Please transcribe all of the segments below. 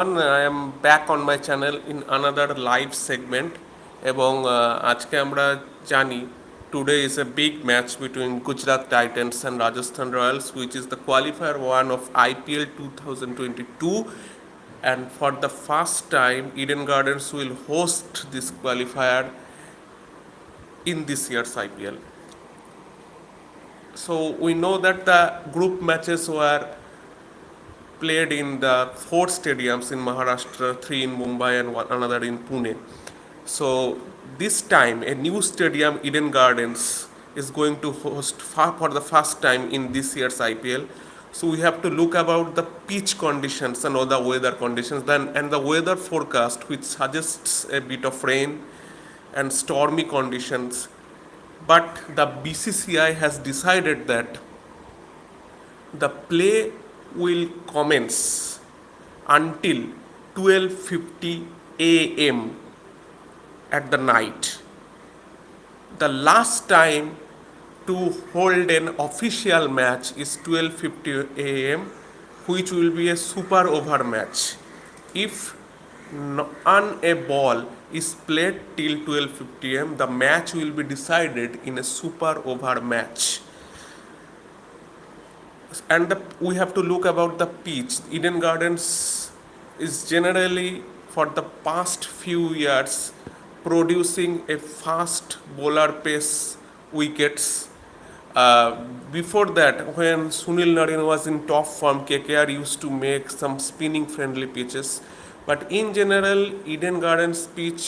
I am back on my channel in another live segment এবং আজকে আমরা জানি today is a big match between Gujarat Titans and Rajasthan Royals which is the qualifier one of IPL 2022, and for the first time Eden Gardens will host this qualifier in this year's IPL. So we know that the group matches were played in the four stadiums in Maharashtra, three in Mumbai and another in Pune. So this time, a new stadium, Eden Gardens, is going to host for the first time in this year's IPL. So we have to look about the pitch conditions and all the weather conditions, and the weather forecast, which suggests a bit of rain and stormy conditions. But the BCCI has decided that the play will commence until 12:50 a.m. at the night. The last time to hold an official match is 12:50 a.m., which will be a super over match. If on a ball is played till 12:50 am, the match will be decided in a super over match. And we have to look about the pitch. Eden Gardens is generally for the past few years producing a fast bowler pace wickets. Before that, when Sunil Narine was in top form, KKR used to make some spinning friendly pitches. But in general, Eden Gardens pitch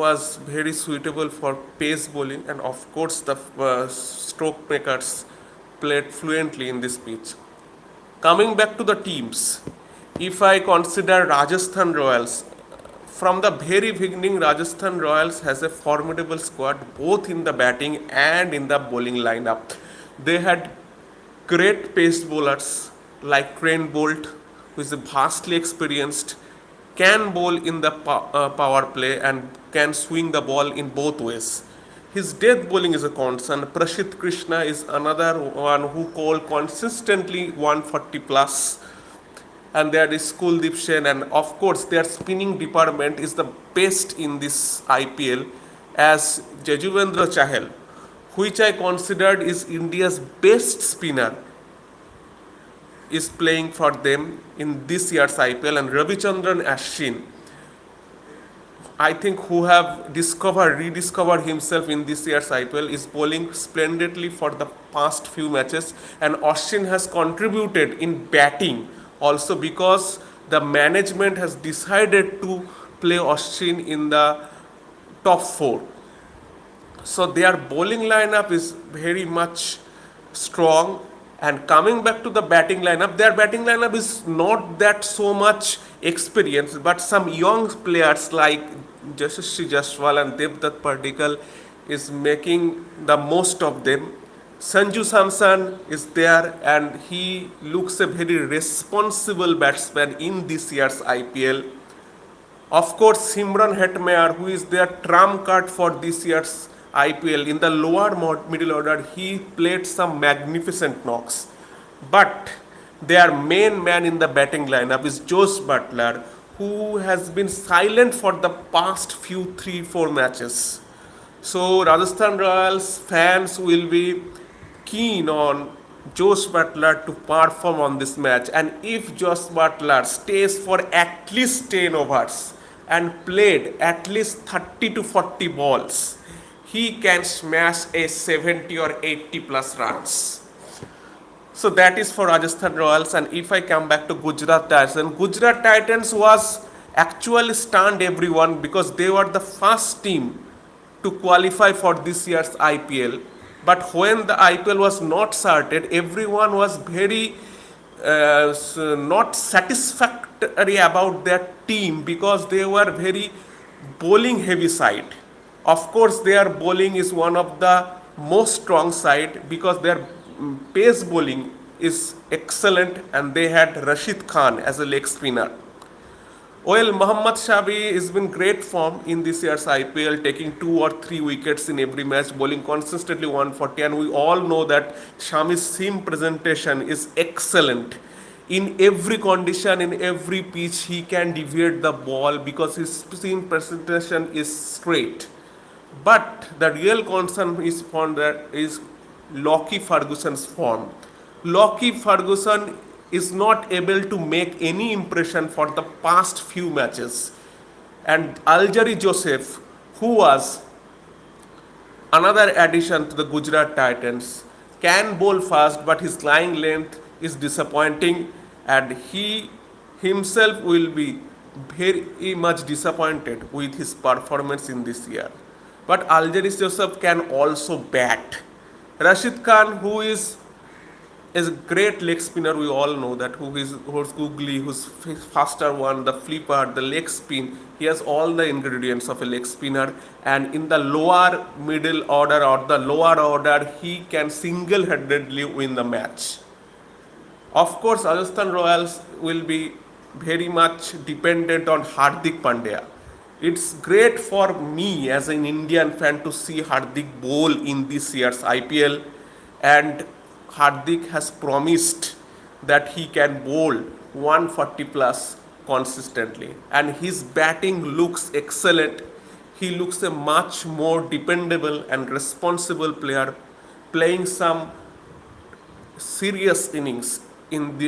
was very suitable for pace bowling, and of course the stroke makers played fluently in this pitch. Coming back to the teams, if I consider Rajasthan Royals, from the very beginning Rajasthan Royals has a formidable squad both in the batting and in the bowling lineup. They had great pace bowlers like Crane Bolt, who is vastly experienced, can bowl in the power play and can swing the ball in both ways. His death bowling is a concern. Prashit Krishna is another one who bowls consistently 140 plus. And there is Kuldeep Sen, and of course their spinning department is the best in this IPL, as Jajuvendra Chahal, which I considered is India's best spinner, is playing for them in this year's IPL, and Ravichandran Ashwin, I think, who have rediscovered himself in this year's IPL, is bowling splendidly for the past few matches, and Ashwin has contributed in batting also because the management has decided to play Ashwin in the top four. So their bowling lineup is very much strong. And coming back to the batting lineup, their batting lineup is not that so much experienced, but some young players like Yashasvi Jaiswal and Devdutt Pardikal is making the most of them. Sanju Samson is there, and he looks a very responsible batsman in this year's IPL. Of course, Simran Hetmeyer, who is their trump card for this year's IPL, in the lower middle order, he played some magnificent knocks. But their main man in the batting lineup is Josh Butler, who has been silent for the past few 3-4 matches. So Rajasthan Royals fans will be keen on Josh Butler to perform on this match, and if Josh Butler stays for at least 10 overs and played at least 30 to 40 balls, he can smash a 70 or 80 plus runs. So that is for Rajasthan Royals. And if I come back to Gujarat Titans was actually stunned everyone because they were the first team to qualify for this year's IPL. But when the IPL was not started, everyone was very not satisfactory about their team because they were very bowling heavy side. Of course, their bowling is one of the most strong side because their pace bowling is excellent, and they had Rashid Khan as a leg spinner. Well, Mohammad Shami has been great form in this year's IPL, taking 2 or 3 wickets in every match, bowling consistently 140, and we all know that Shami's seam presentation is excellent. In every condition, in every pitch, he can deviate the ball because his seam presentation is straight. But the real concern is found that is Lockie Ferguson's form. Lockie Ferguson is not able to make any impression for the past few matches. And Algeri Joseph, who was another addition to the Gujarat Titans, can bowl fast, but his line length is disappointing, and he himself will be very much disappointed with his performance in this year. But Algeris Joseph can also bat. Rashid Khan, who is a great leg spinner, we all know that, who's googly, who's faster one, the flipper, the leg spin. He has all the ingredients of a leg spinner, and in the lower middle order or the lower order, he can single-handedly win the match. Of course, Rajasthan Royals will be very much dependent on Hardik Pandya. It's great for me as an Indian fan to see Hardik bowl in this year's IPL, and Hardik has promised that he can bowl 140 plus consistently, and his batting looks excellent. He looks a much more dependable and responsible player, playing some serious innings in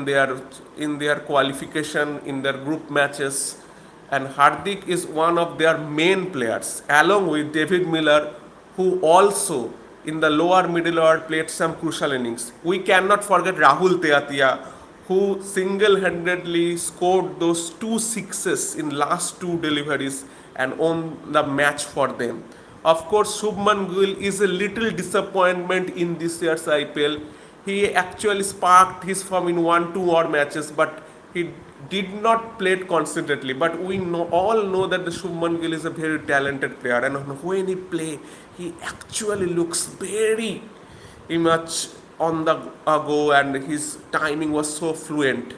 their qualification, in their group matches, and Hardik is one of their main players, along with David Miller, who also in the lower middle order played some crucial innings. We cannot forget Rahul Teatia, who single-handedly scored those two sixes in last two deliveries and won the match for them. Of course, Shubman Gill is a little disappointment in this year's IPL. He actually sparked his form in 1-2 odd matches, but he did not play it consistently. But we all know that the Shubman Gill is a very talented player, and when he plays, he actually looks very much on the go, and his timing was so fluent.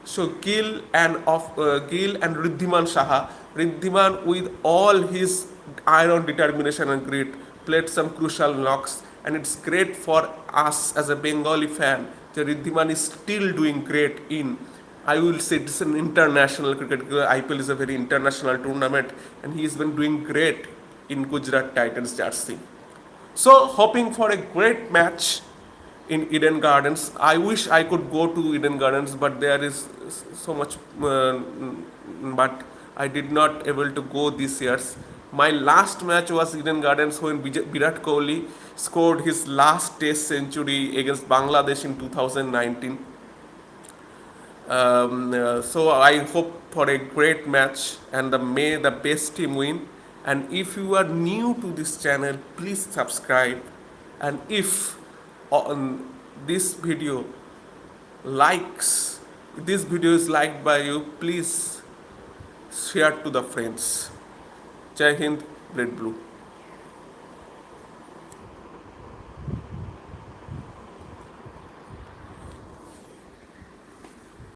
So Gill and Riddhiman Saha, Riddhiman with all his iron determination and grit played some crucial knocks, and it's great for us as a Bengali fan that Riddhiman is still doing great in, I will say, it's an international cricket. IPL is a very international tournament, and he's been doing great in Gujarat Titans jersey. So, hoping for a great match in Eden Gardens. I wish I could go to Eden Gardens, but there is so much, but I did not able to go this year. My last match was Eden Gardens when Virat Kohli scored his last Test century against Bangladesh in 2019. So I hope for a great match, and may the best team win. And if you are new to this channel, please subscribe. And if this video this video is liked by you, please share to the friends. Jai Hind, Red Blue.